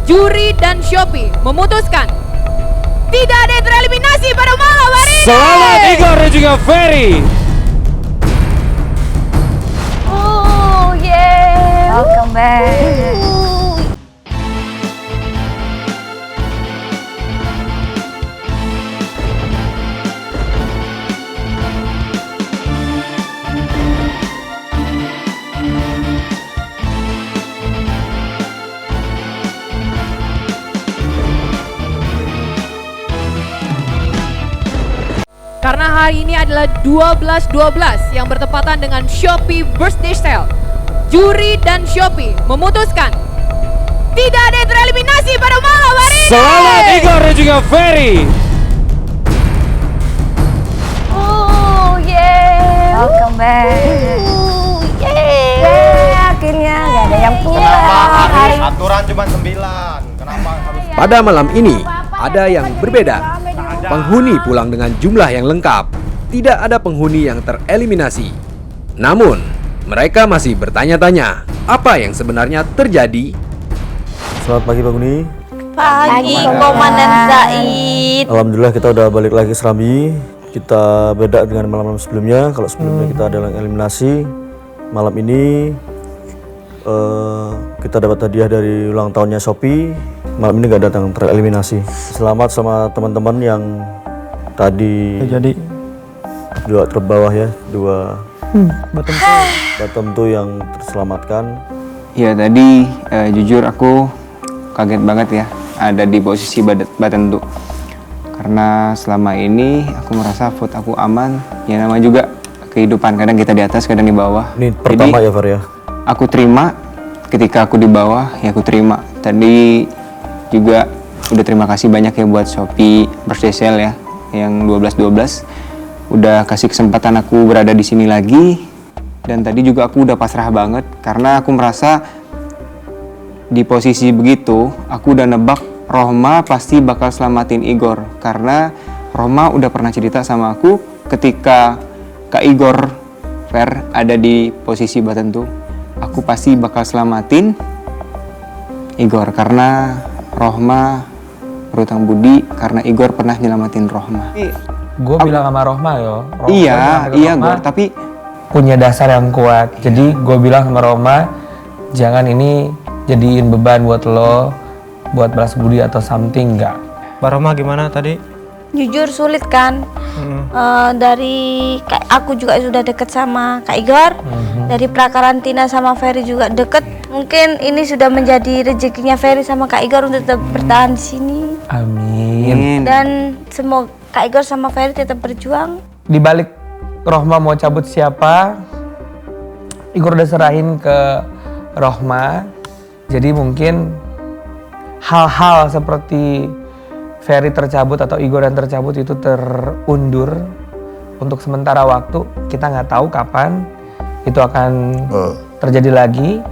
Juri dan Shopee memutuskan tidak ada yang tereliminasi pada malam hari ini. Selamat Igor dan juga Ferry. Oh yeah, welcome back. Karena hari ini adalah 12/12 yang bertepatan dengan Shopee Birthday Sale, Juri dan Shopee memutuskan tidak ada yang tereliminasi pada malam hari ini. Selamat Igor dan juga Ferry. Oh yeah, welcome back. Yeah, akhirnya nggak ada yang pulang. Kenapa harus aturan cuma 9? Kenapa harus? Pada malam ini, ada yang berbeda. Penghuni pulang dengan jumlah yang lengkap. Tidak ada penghuni yang tereliminasi. Namun, mereka masih bertanya-tanya, apa yang sebenarnya terjadi? Selamat pagi penghuni. Pagi, Komandan Zaid. Alhamdulillah kita udah balik lagi ke Serambi. Kita beda dengan malam-malam sebelumnya. Kalau sebelumnya kita ada yang eliminasi, malam ini kita dapat hadiah dari ulang tahunnya Shopee. Malam ini gak datang tereliminasi. Selamat sama teman-teman yang tadi jadi dua terbawah ya, dua bottom tuh yang terselamatkan. Ya tadi jujur aku kaget banget ya ada di posisi bottom tuh. Karena selama ini aku merasa vote aku aman. Ya nama juga kehidupan, kadang kita di atas kadang di bawah. Ini pertama ya Far ya. Aku terima ketika aku di bawah, ya aku terima. Tadi juga udah terima kasih banyak ya buat Shopee Birthday Sale ya yang 12/12 udah kasih kesempatan aku berada di sini lagi. Dan tadi juga aku udah pasrah banget karena aku merasa di posisi begitu aku udah nebak Rohma pasti bakal selamatin Igor, karena Rohma udah pernah cerita sama aku ketika Kak Igor Fer ada di posisi button tuh, aku pasti bakal selamatin Igor karena Rohma berutang budi karena Igor pernah nyelamatin Rohma. gue bilang sama Rohma yo. Iya Rohma Gor, tapi punya dasar yang kuat. Jadi gue bilang sama Rohma, jangan ini jadiin beban buat lo, buat balas budi atau something, enggak. Mbak Roma gimana tadi? Jujur sulit kan. Dari aku juga sudah deket sama Kak Igor. Dari prakarantina sama Ferry juga deket. Mungkin ini sudah menjadi rezekinya Ferry sama Kak Igor untuk tetap bertahan di sini. Amin. Dan semoga Kak Igor sama Ferry tetap berjuang. Di balik Rohma mau cabut siapa, Igor udah serahin ke Rohma. Jadi mungkin hal-hal seperti Ferry tercabut atau Igor yang tercabut itu terundur untuk sementara waktu. Kita nggak tahu kapan itu akan terjadi lagi.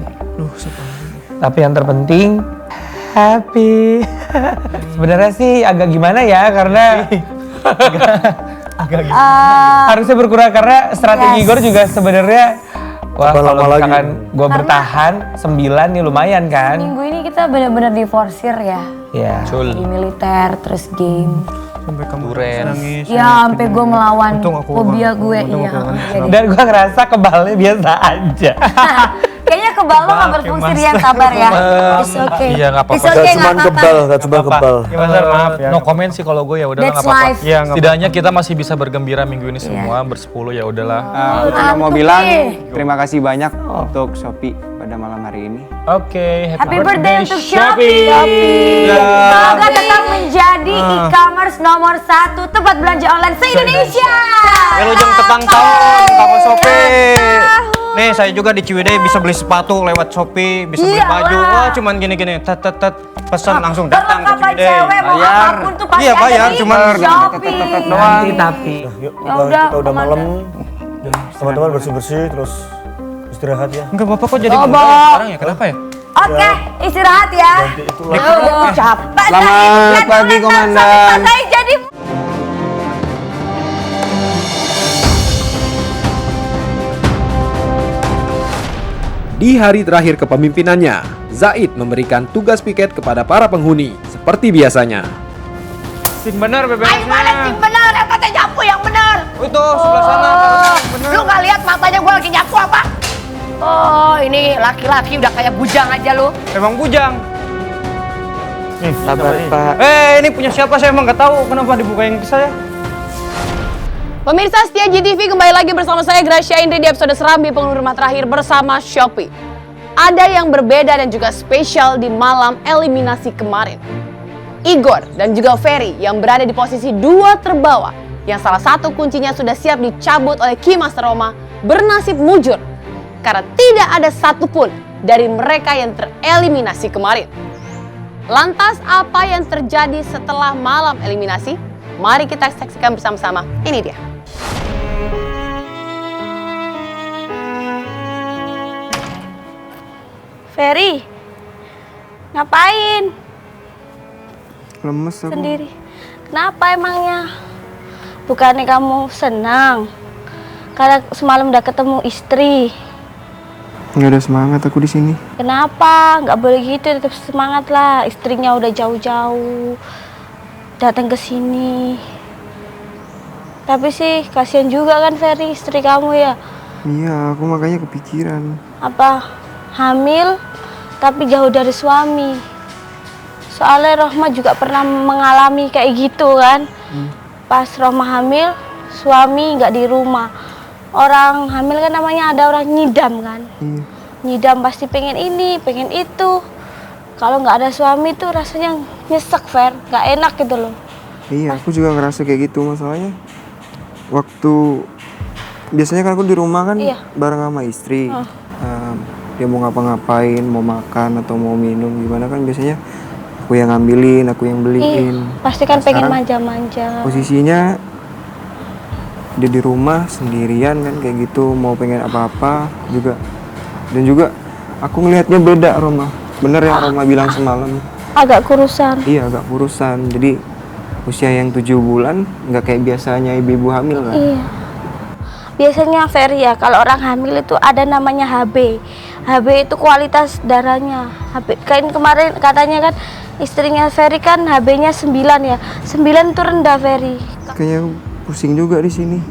Tapi yang terpenting happy. Sebenarnya sih agak gimana ya, karena harusnya berkurang karena strategi Igor juga sebenarnya. Wah, kalau misalkan gue bertahan 9 nih lumayan kan. Minggu ini kita benar-benar diforsir ya. Iya. Di militer, terus game. Sampai kamu nangis. Ya, sampai gue melawan fobia gue. Iya. Dan gue ngerasa kebalnya biasa aja. Kayaknya kebal lo gak berfungsi, Rian, sabar ya. It's okay. Iya, nggak apa-apa. It's okay, Gak cuma kebal, gak cuma kebal. Gimana maaf ya. No comment sih kalau gue, ya udahlah That's nggak apa-apa. life. Iya, setidaknya kita masih bisa bergembira minggu ini semua bersepuluh, ya udahlah. aku cuma mau bilang terima kasih banyak untuk Shopee pada malam hari ini. Oke, Happy birthday untuk Shopee. Semoga tetap menjadi e-commerce nomor 1 tempat belanja online se-Indonesia. Wilujeng tepang tahun, Kakak Shopee. Nih, saya juga di Ciwidey bisa beli sepatu lewat Shopee, bisa beli baju. Wah, cuman gini-gini, tet pesan langsung datang ke Ciwidey. Cewek mau apapun tuh pasti Iya, ada bayar, di cuman Shopee. Nanti tapi Yuk, Ya udah, kita udah malam. Komandan. Teman-teman bersih-bersih terus istirahat ya. Enggak apa-apa kok jadi Coba. bengong sekarang ya, kenapa ya? Oke, istirahat ya. Nanti itu Ya udah, capek. Selamat pagi, Komandan. Saya jadi Di hari terakhir kepemimpinannya, Zaid memberikan tugas piket kepada para penghuni seperti biasanya. Sing bener Ayo BBM-nya. mana sing bener, yang kata nyapu yang bener. Itu sebelah sana. Bener. Lu nggak lihat matanya gue lagi nyapu apa? Oh ini laki-laki udah kayak bujang aja lu. Emang bujang. Nih, Sabar, coba nih. Pak. Ini punya siapa? Saya emang nggak tahu kenapa dibukain ke saya. Pemirsa setia GTV, kembali lagi bersama saya Gracia Indri di episode Serambi Penghuni Rumah Terakhir bersama Shopee. Ada yang berbeda dan juga spesial di malam eliminasi kemarin. Igor dan juga Ferry yang berada di posisi 2 terbawah, yang salah satu kuncinya sudah siap dicabut oleh Ki Master Roma, bernasib mujur karena tidak ada satupun dari mereka yang tereliminasi kemarin. Lantas apa yang terjadi setelah malam eliminasi? Mari kita saksikan bersama-sama. Ini dia. Ferry, ngapain Lemes aku. sendiri? Kenapa emangnya? Bukannya kamu senang karena semalam udah ketemu istri? Nggak ada semangat aku di sini. Kenapa? Nggak boleh gitu, tetap semangat lah. Istrinya udah jauh-jauh datang ke sini. Tapi sih kasihan juga kan Ferry, istri kamu ya. Iya, aku makanya kepikiran. Apa? Hamil tapi jauh dari suami. Soalnya Rohma juga pernah mengalami kayak gitu kan. Pas Rohma hamil, suami nggak di rumah. Orang hamil kan namanya ada orang nyidam kan. Iya. Nyidam pasti pengen ini, pengen itu. Kalau nggak ada suami tuh rasanya nyesek, Fer. Nggak enak gitu loh. Iya, aku juga ngerasa kayak gitu masalahnya. Waktu biasanya kan aku di rumah kan Iya. bareng sama istri. Dia mau ngapa-ngapain, mau makan atau mau minum gimana kan biasanya aku yang ngambilin, aku yang beliin. Pasti kan Nah, pengen sekarang manja-manja. Posisinya dia di rumah sendirian kan kayak gitu, mau pengen apa-apa juga. Dan juga aku ngelihatnya beda Roma. Bener yang Roma bilang semalam. Agak kurusan. Iya, agak kurusan. Jadi usia yang 7 bulan nggak kayak biasanya ibu-ibu hamil kan. Iya. Biasanya Ferry ya, kalau orang hamil itu ada namanya HB. HB itu kualitas darahnya. HB kan kemarin katanya kan istrinya Ferry kan HB-nya 9 ya. 9 itu rendah Ferry. Kayaknya pusing juga di sini.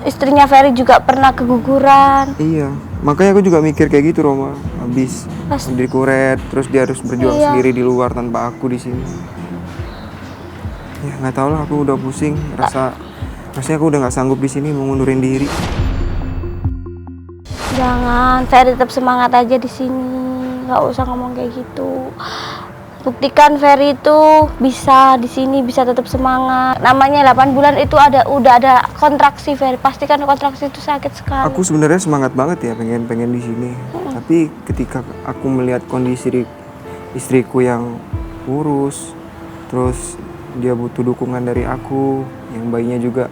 Istrinya Ferry juga pernah keguguran. Iya, makanya aku juga mikir kayak gitu Roma. Habis di kuret, terus dia harus berjuang Iya. sendiri di luar tanpa aku di sini. Ya nggak tahu lah, aku udah pusing. Rasanya aku udah nggak sanggup di sini, mau ngundurin diri. Jangan, Ferry tetap semangat aja di sini. Nggak usah ngomong kayak gitu. Buktikan Ferry itu bisa di sini, bisa tetap semangat. Namanya 8 bulan itu udah ada kontraksi Ferry. Pasti kan kontraksi itu sakit sekali. Aku sebenarnya semangat banget ya pengen di sini. Tapi ketika aku melihat kondisi istriku yang kurus, terus dia butuh dukungan dari aku, yang bayinya juga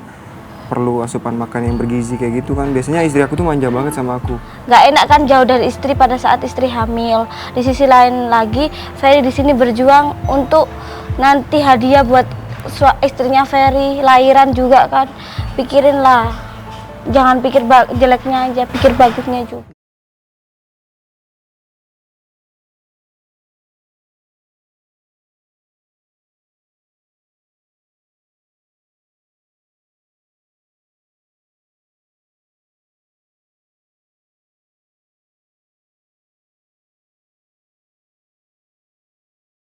perlu asupan makan yang bergizi kayak gitu kan. Biasanya istri aku tuh manja banget sama aku. Nggak enak kan jauh dari istri pada saat istri hamil. Di sisi lain lagi, Ferry di sini berjuang untuk nanti hadiah buat istrinya Ferry, lahiran juga kan. Pikirin lah, jangan pikir jeleknya aja, pikir bagusnya juga.